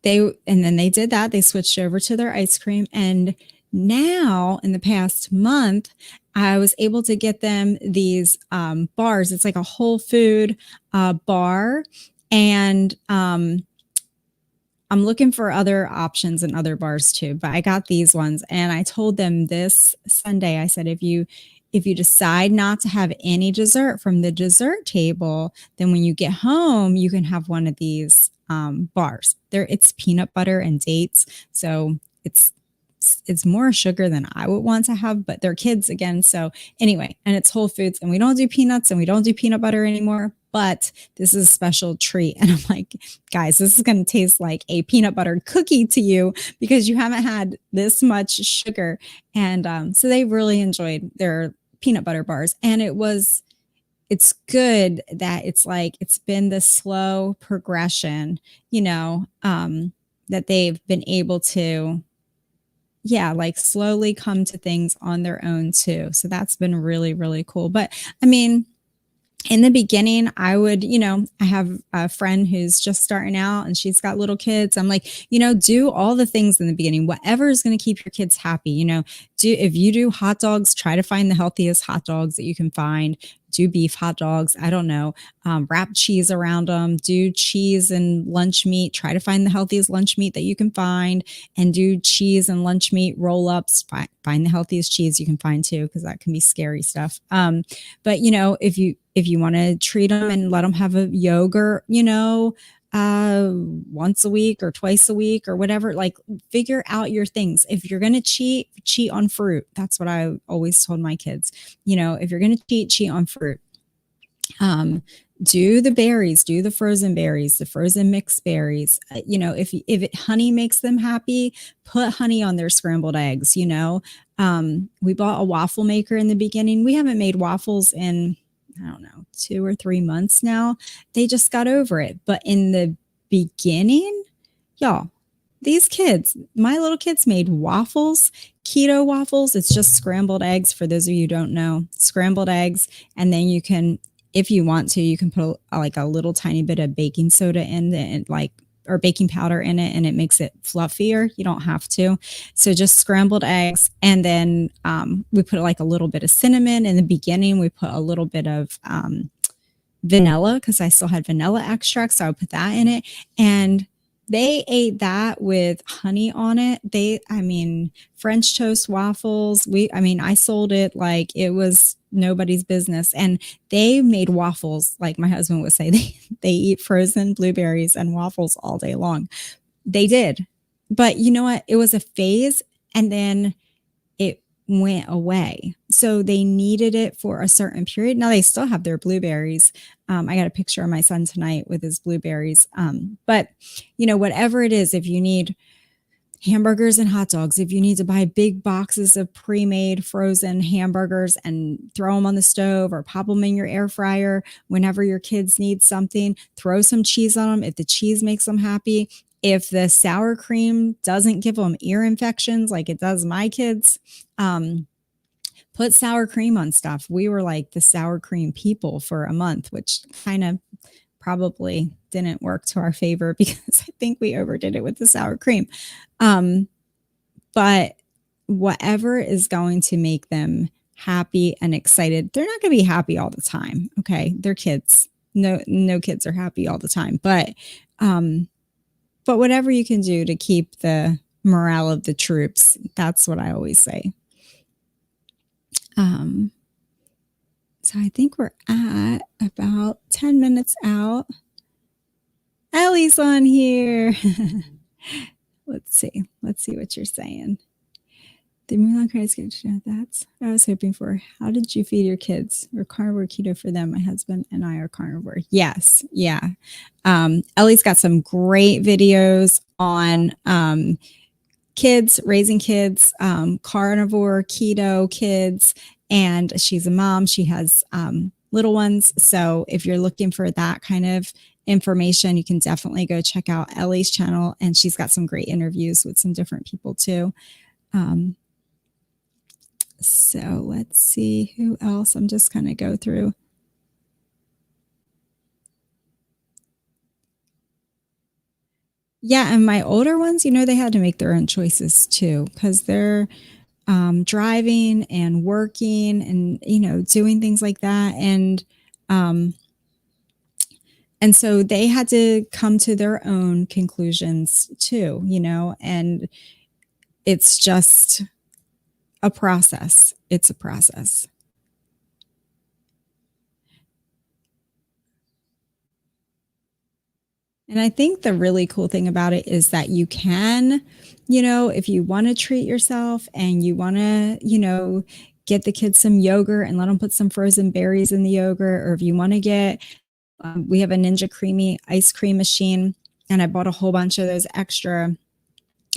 they did that. They switched over to their ice cream. And now in the past month, I was able to get them these bars. It's like a whole food bar. And I'm looking for other options and other bars too, but I got these ones and I told them this Sunday, I said, if you decide not to have any dessert from the dessert table, then when you get home, you can have one of these bars. It's peanut butter and dates. So it's more sugar than I would want to have, but they're kids again. So anyway, and it's Whole Foods and we don't do peanuts and we don't do peanut butter anymore, but this is a special treat. And I'm like, guys, this is going to taste like a peanut butter cookie to you because you haven't had this much sugar. And so they really enjoyed their peanut butter bars. And it's good that it's been the slow progression, that they've been able to, like slowly come to things on their own too. So that's been really, really cool. But I mean, in the beginning, I would, I have a friend who's just starting out and she's got little kids. I'm like, do all the things in the beginning, whatever is going to keep your kids happy. If you do hot dogs, try to find the healthiest hot dogs that you can find. Do beef hot dogs. I don't know. Wrap cheese around them. Do cheese and lunch meat. Try to find the healthiest lunch meat that you can find and do cheese and lunch meat roll ups. Find the healthiest cheese you can find too, because that can be scary stuff. But if you want to treat them and let them have a yogurt, once a week or twice a week or whatever, like figure out your things. If you're going to cheat on fruit. That's what I always told my kids. If you're going to cheat on fruit. Do the berries, do the frozen berries, the frozen mixed berries. If honey makes them happy, put honey on their scrambled eggs. We bought a waffle maker in the beginning. We haven't made waffles in, I don't know, 2 or 3 months now. They just got over it. But in the beginning, y'all, these kids, my little kids made waffles, keto waffles. It's just scrambled eggs. For those of you who don't know, scrambled eggs. And then you can, if you want to, you can put like a little tiny bit of baking soda in it, or baking powder in it, and it makes it fluffier. You don't have to. So just scrambled eggs. And then we put like a little bit of cinnamon. In the beginning, we put a little bit of vanilla because I still had vanilla extract. So I would put that in it. And they ate that with honey on it. French toast waffles. I sold it like it was nobody's business. And they made waffles. Like my husband would say, they eat frozen blueberries and waffles all day long. They did. But you know what? It was a phase and then it went away. So they needed it for a certain period. Now they still have their blueberries. I got a picture of my son tonight with his blueberries. But whatever it is, if you need hamburgers and hot dogs, if you need to buy big boxes of pre-made frozen hamburgers and throw them on the stove or pop them in your air fryer, whenever your kids need something, throw some cheese on them. If the cheese makes them happy, if the sour cream doesn't give them ear infections like it does my kids, put sour cream on stuff. We were like the sour cream people for a month, which kind of probably didn't work to our favor because I think we overdid it with the sour cream. But whatever is going to make them happy and excited, they're not going to be happy all the time. Okay. They're kids. No kids are happy all the time, but whatever you can do to keep the morale of the troops, that's what I always say. So I think we're at about 10 minutes out. Ellie's on here. Let's see what you're saying. The Mulan cries get that's what I was hoping for. How did you feed your kids? We're carnivore keto for them. My husband and I are carnivore. Yes. Yeah. Ellie's got some great videos on kids, raising kids, carnivore keto kids. And she's a mom. She has little ones. So if you're looking for that kind of information, you can definitely go check out Ellie's channel. And she's got some great interviews with some different people too. So let's see who else. I'm just going to go through. Yeah. And my older ones, they had to make their own choices too, because they're driving and working and, doing things like that. And And so they had to come to their own conclusions too, and it's just a process. It's a process. And I think the really cool thing about it is that you can, if you want to treat yourself and you want to, get the kids some yogurt and let them put some frozen berries in the yogurt, or if you want to get, we have a Ninja Creamy ice cream machine, and I bought a whole bunch of those extra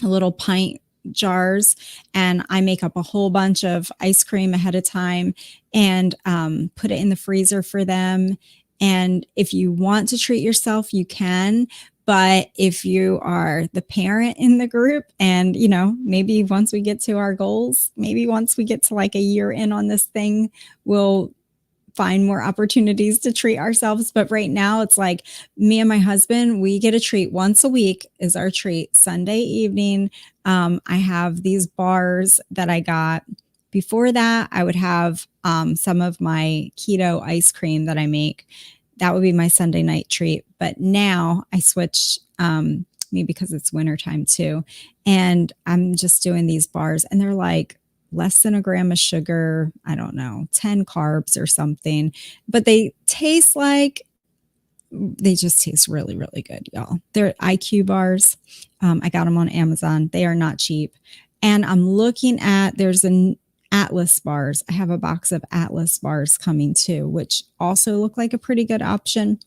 little pint jars, and I make up a whole bunch of ice cream ahead of time and put it in the freezer for them. And if you want to treat yourself, you can. But if you are the parent in the group and, maybe once we get to our goals, maybe once we get to like a year in on this thing, we'll find more opportunities to treat ourselves. But right now it's like me and my husband, we get a treat once a week is our treat. Sunday evening, I have these bars that I got. Before that, I would have some of my keto ice cream that I make. That would be my Sunday night treat. But now I switch, maybe because it's wintertime too. And I'm just doing these bars, and they're like less than a gram of sugar, I don't know, 10 carbs or something, but they taste like, they just taste really, really good, y'all. They're IQ bars. I got them on Amazon. They are not cheap. And I'm looking at, there's an Atlas bars. I have a box of Atlas bars coming too, which also look like a pretty good option.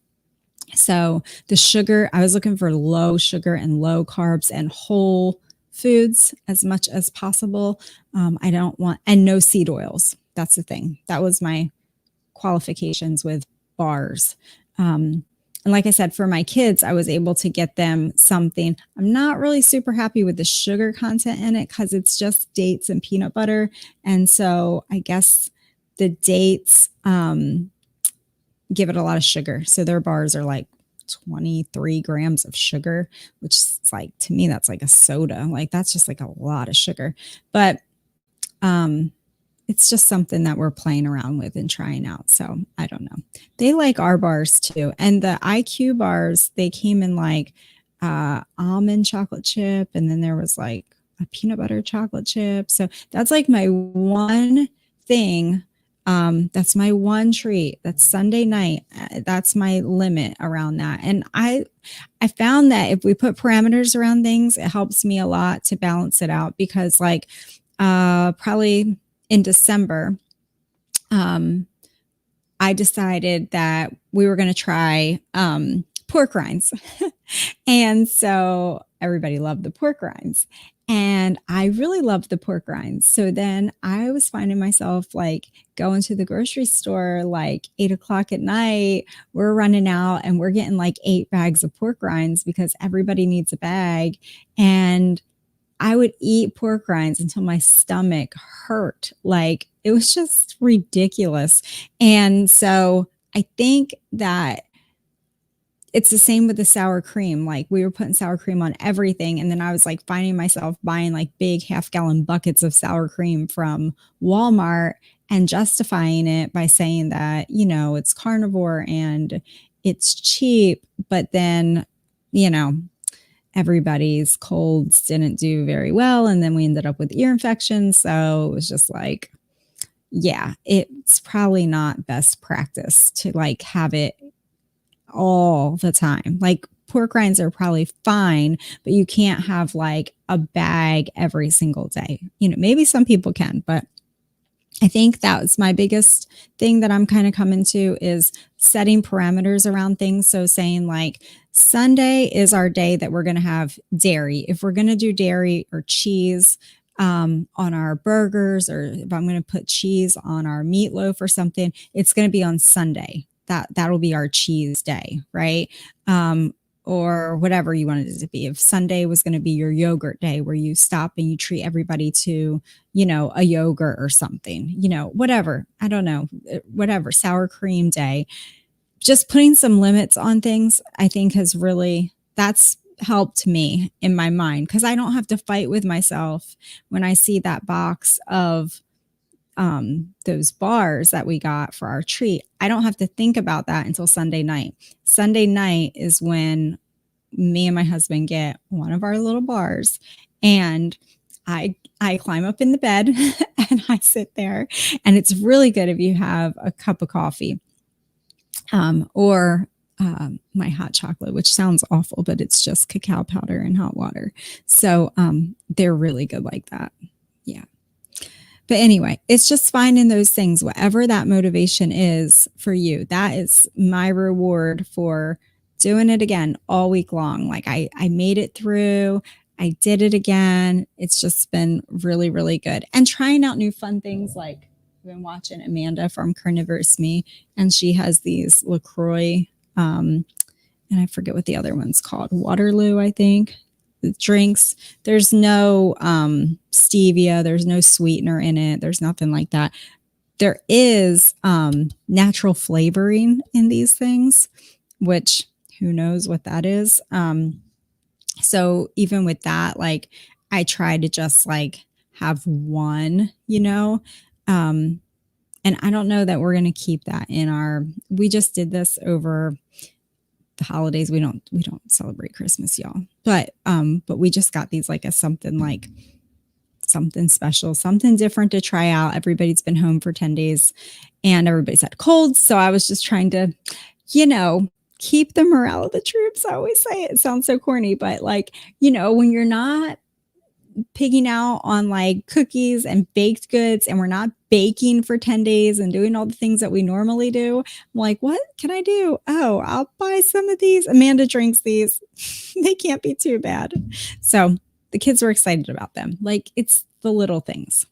So the sugar, I was looking for low sugar and low carbs and whole foods as much as possible. I don't want, and no seed oils. That's the thing. That was my qualifications with bars. And like I said, for my kids, I was able to get them something. I'm not really super happy with the sugar content in it because it's just dates and peanut butter. And so I guess the dates give it a lot of sugar. So their bars are like 23 grams of sugar, which is like, to me, that's like a soda. Like that's just like a lot of sugar. But it's just something that we're playing around with and trying out. So I don't know. They like our bars too. And the IQ bars, they came in like almond chocolate chip. And then there was like a peanut butter chocolate chip. So that's like my one thing. That's my one treat. That's Sunday night. That's my limit around that. And I found that if we put parameters around things, it helps me a lot to balance it out, because like probably in December, I decided that we were going to try pork rinds. And so everybody loved the pork rinds. And I really loved the pork rinds. So then I was finding myself like going to the grocery store like 8 o'clock at night. We're running out and we're getting like 8 bags of pork rinds because everybody needs a bag. And I would eat pork rinds until my stomach hurt. Like it was just ridiculous. And so I think that it's the same with the sour cream. Like we were putting sour cream on everything. And then I was like finding myself buying like big 1/2-gallon buckets of sour cream from Walmart and justifying it by saying that, it's carnivore and it's cheap. But then, everybody's colds didn't do very well. And then we ended up with ear infections. So it was just like, yeah, it's probably not best practice to like have it all the time. Like pork rinds are probably fine, but you can't have like a bag every single day. Maybe some people can, but I think that was my biggest thing that I'm kind of coming to is setting parameters around things. So saying like Sunday is our day that we're going to have dairy. If we're going to do dairy or cheese on our burgers, or if I'm going to put cheese on our meatloaf or something, it's going to be on Sunday. That'll be our cheese day, right? Or whatever you wanted it to be. If Sunday was going to be your yogurt day where you stop and you treat everybody to, a yogurt or something, whatever, I don't know, whatever, sour cream day, just putting some limits on things, I think that's helped me in my mind, because I don't have to fight with myself when I see that box of those bars that we got for our treat, I don't have to think about that until Sunday night. Sunday night is when me and my husband get one of our little bars, and I climb up in the bed and I sit there, and it's really good if you have a cup of coffee, or my hot chocolate, which sounds awful, but it's just cacao powder and hot water. So they're really good like that. Yeah. But anyway, it's just finding those things, whatever that motivation is for you. That is my reward for doing it again all week long. Like I made it through. I did it again. It's just been really, really good. And trying out new fun things, like I've been watching Amanda from Carnivore Kids, and she has these LaCroix, and I forget what the other one's called. Waterloo, I think. The drinks. There's no stevia. There's no sweetener in it. There's nothing like that. There is natural flavoring in these things, which who knows what that is. So even with that, like I try to just like have one, and I don't know that we're going to keep that in we just did this over the holidays. We don't celebrate Christmas, y'all, but we just got these like something special, something different to try out. Everybody's been home for 10 days and everybody's had colds. So I was just trying to, keep the morale of the troops. I always say it sounds so corny, but like, when you're not pigging out on like cookies and baked goods, and we're not baking for 10 days and doing all the things that we normally do, I'm like, what can I do? Oh, I'll buy some of these. Amanda drinks these. They can't be too bad. So the kids were excited about them. Like, it's the little things.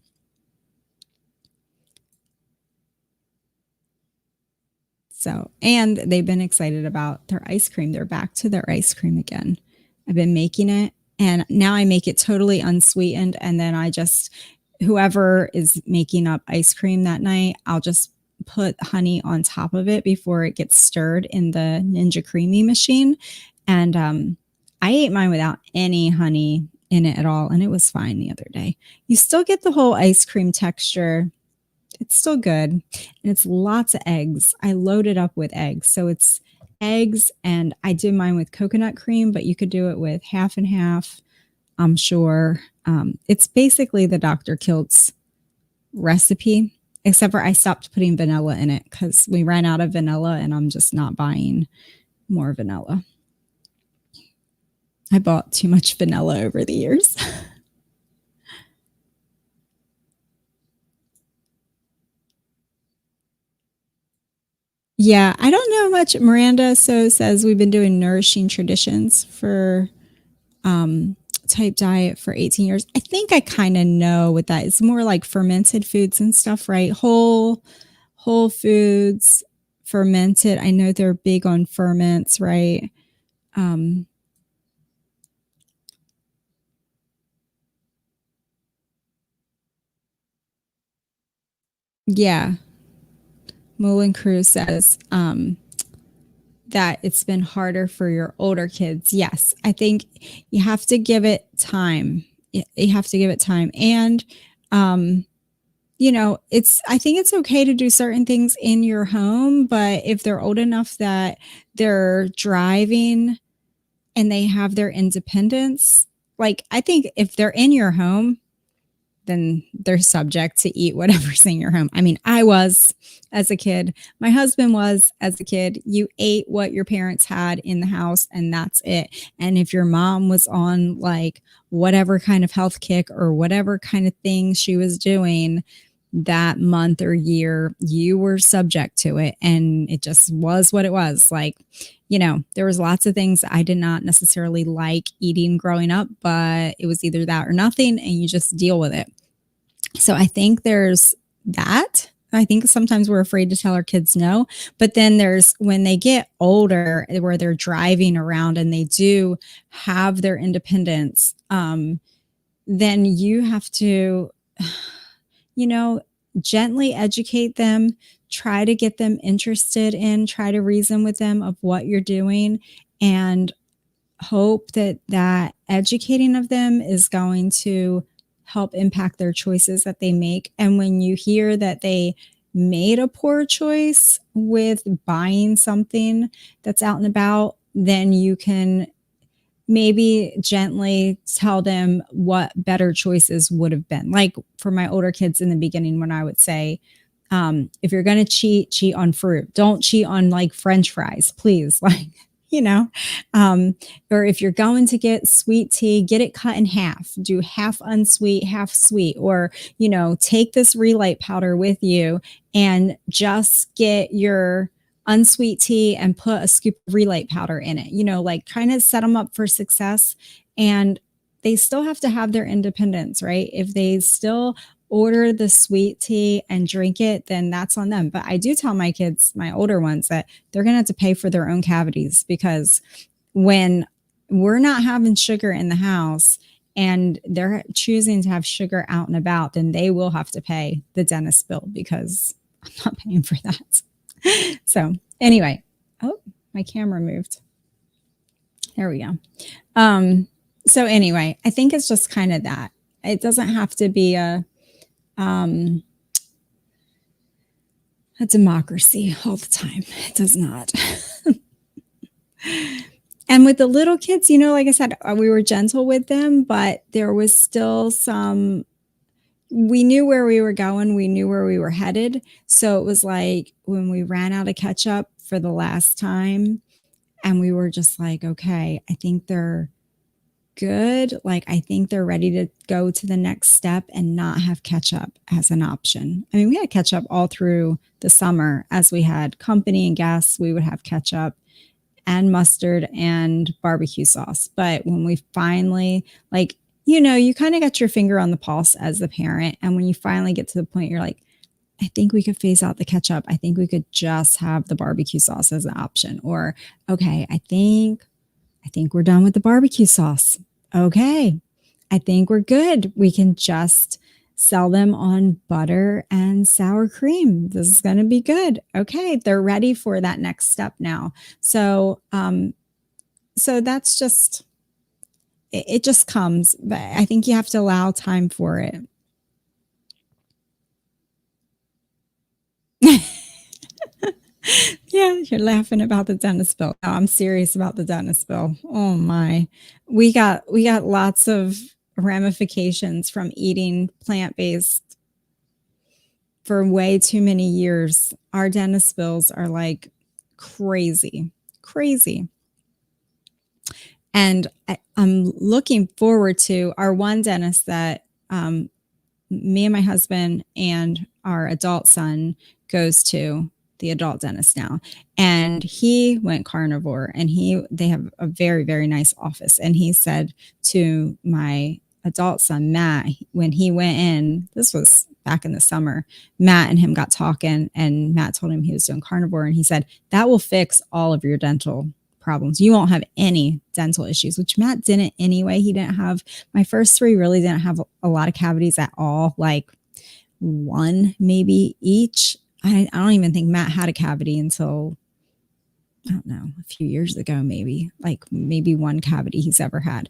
So, and they've been excited about their ice cream. They're back to their ice cream again. I've been making it, and now I make it totally unsweetened. And then whoever is making up ice cream that night, I'll just put honey on top of it before it gets stirred in the Ninja Creamy machine. And I ate mine without any honey in it at all, and it was fine the other day. You still get the whole ice cream texture. It's still good. And it's lots of eggs. I load it up with eggs. So it's eggs, and I do mine with coconut cream, but you could do it with half and half, I'm sure. It's basically the Dr. Kilt's recipe, except for I stopped putting vanilla in it because we ran out of vanilla, and I'm just not buying more vanilla. I bought too much vanilla over the years. Yeah, I don't know much. Miranda says we've been doing nourishing traditions for type diet for 18 years. I think I kind of know what that is. More like fermented foods and stuff, right? Whole foods, fermented. I know they're big on ferments, right? Yeah. Mullen Cruz says that it's been harder for your older kids. Yes, I think you have to give it time. You have to give it time. And, I think it's okay to do certain things in your home, but if they're old enough that they're driving and they have their independence, like I think if they're in your home, then they're subject to eat whatever's in your home. I mean, I was as a kid. My husband was as a kid. You ate what your parents had in the house, and that's it. And if your mom was on like whatever kind of health kick or whatever kind of thing she was doing that month or year, you were subject to it. And it just was what it was. Like, there was lots of things I did not necessarily like eating growing up, but it was either that or nothing, and you just deal with it. So I think there's that. I think sometimes we're afraid to tell our kids no, but then there's when they get older where they're driving around and they do have their independence, then you have to, gently educate them, try to get them interested in, try to reason with them of what you're doing, and hope that educating of them is going to help impact their choices that they make. And when you hear that they made a poor choice with buying something that's out and about, then you can maybe gently tell them what better choices would have been. Like for my older kids in the beginning, when I would say, if you're going to cheat on fruit. Don't cheat on like French fries, please. Like, you know, or if you're going to get sweet tea, get it cut in half, do half unsweet, half sweet, or, you know, take this relight powder with you and just get your unsweet tea and put a scoop of relight powder in it, you know, like kind of set them up for success. And they still have to have their independence, right? If they still order the sweet tea and drink it, then that's on them. But I do tell my kids, my older ones, that they're going to have to pay for their own cavities, because when we're not having sugar in the house and they're choosing to have sugar out and about, then they will have to pay the dentist bill, because I'm not paying for that. So anyway, oh, my camera moved. There we go. So anyway, I think it's just kind of that. It doesn't have to be a democracy all the time. It does not. And with the little kids, you know, like I said, we were gentle with them, but there was still some, we knew where we were going. We knew where we were headed. So it was like when we ran out of ketchup for the last time and we were just like, okay, I think they're good. Like, I think they're ready to go to the next step and not have ketchup as an option. I mean, we had ketchup all through the summer. As we had company and guests, we would have ketchup and mustard and barbecue sauce. But when we finally, like, you know, you kind of got your finger on the pulse as the parent. And when you finally get to the point, you're like, I think we could phase out the ketchup. I think we could just have the barbecue sauce as an option. Or, okay, I think we're done with the barbecue sauce. Okay, I think we're good. We can just sell them on butter and sour cream. This is going to be good. Okay, they're ready for that next step now. So, so that's just, it just comes. But I think you have to allow time for it. Yeah, you're laughing about the dentist bill. No, I'm serious about the dentist bill. Oh my. We got lots of ramifications from eating plant-based for way too many years. Our dentist bills are like crazy. And I'm looking forward to our one dentist that me and my husband and our adult son goes to, the adult dentist now, and he went carnivore, and they have a very, very nice office. And he said to my adult son, Matt, when he went in, this was back in the summer, Matt and him got talking, and Matt told him he was doing carnivore, and he said, that will fix all of your dental problems. You won't have any dental issues, which Matt didn't anyway. He didn't have, my first three really didn't have a lot of cavities at all, like one maybe each. I don't even think Matt had a cavity until, I don't know, a few years ago, maybe one cavity he's ever had.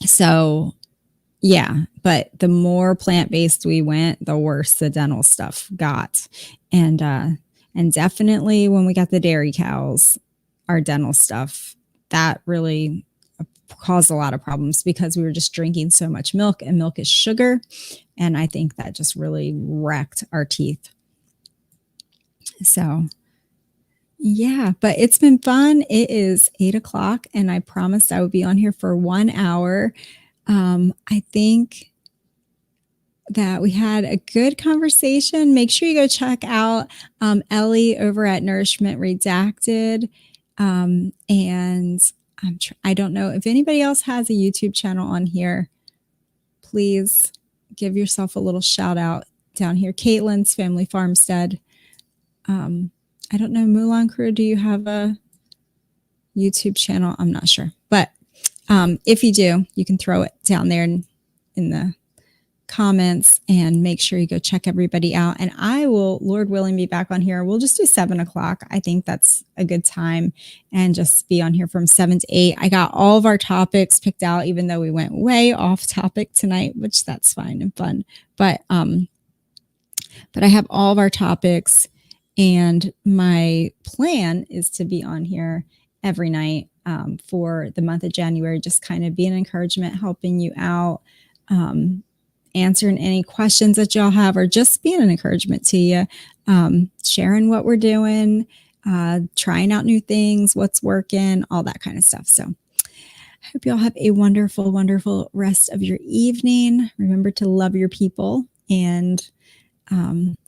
So yeah, but the more plant-based we went, the worse the dental stuff got. And definitely when we got the dairy cows, our dental stuff, that really caused a lot of problems, because we were just drinking so much milk, and milk is sugar. And I think that just really wrecked our teeth. So yeah, but it's been fun. It is 8 o'clock, and I promised I would be on here for 1 hour. I think that we had a good conversation. Make sure you go check out Ellie over at Nourishment Redacted. And I don't know if anybody else has a YouTube channel on here. Please give yourself a little shout out down here. Caitlin's Family Farmstead. I don't know, Mulan Crew, do you have a YouTube channel? I'm not sure. But if you do, you can throw it down there in the comments, and make sure you go check everybody out. And I will, Lord willing, be back on here. We'll just do 7 o'clock. I think that's a good time, and just be on here from 7 to 8. I got all of our topics picked out, even though we went way off topic tonight, which that's fine and fun. But I have all of our topics, and my plan is to be on here every night for the month of January, just kind of be an encouragement, helping you out, answering any questions that y'all have, or just being an encouragement to you, sharing what we're doing, trying out new things, what's working, all that kind of stuff. So I hope y'all have a wonderful, wonderful rest of your evening. Remember to love your people and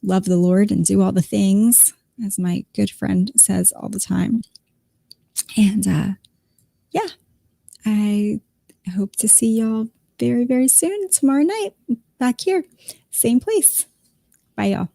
love the Lord and do all the things, as my good friend says all the time. And yeah, I hope to see y'all very, very soon tomorrow night back here, same place. Bye, y'all.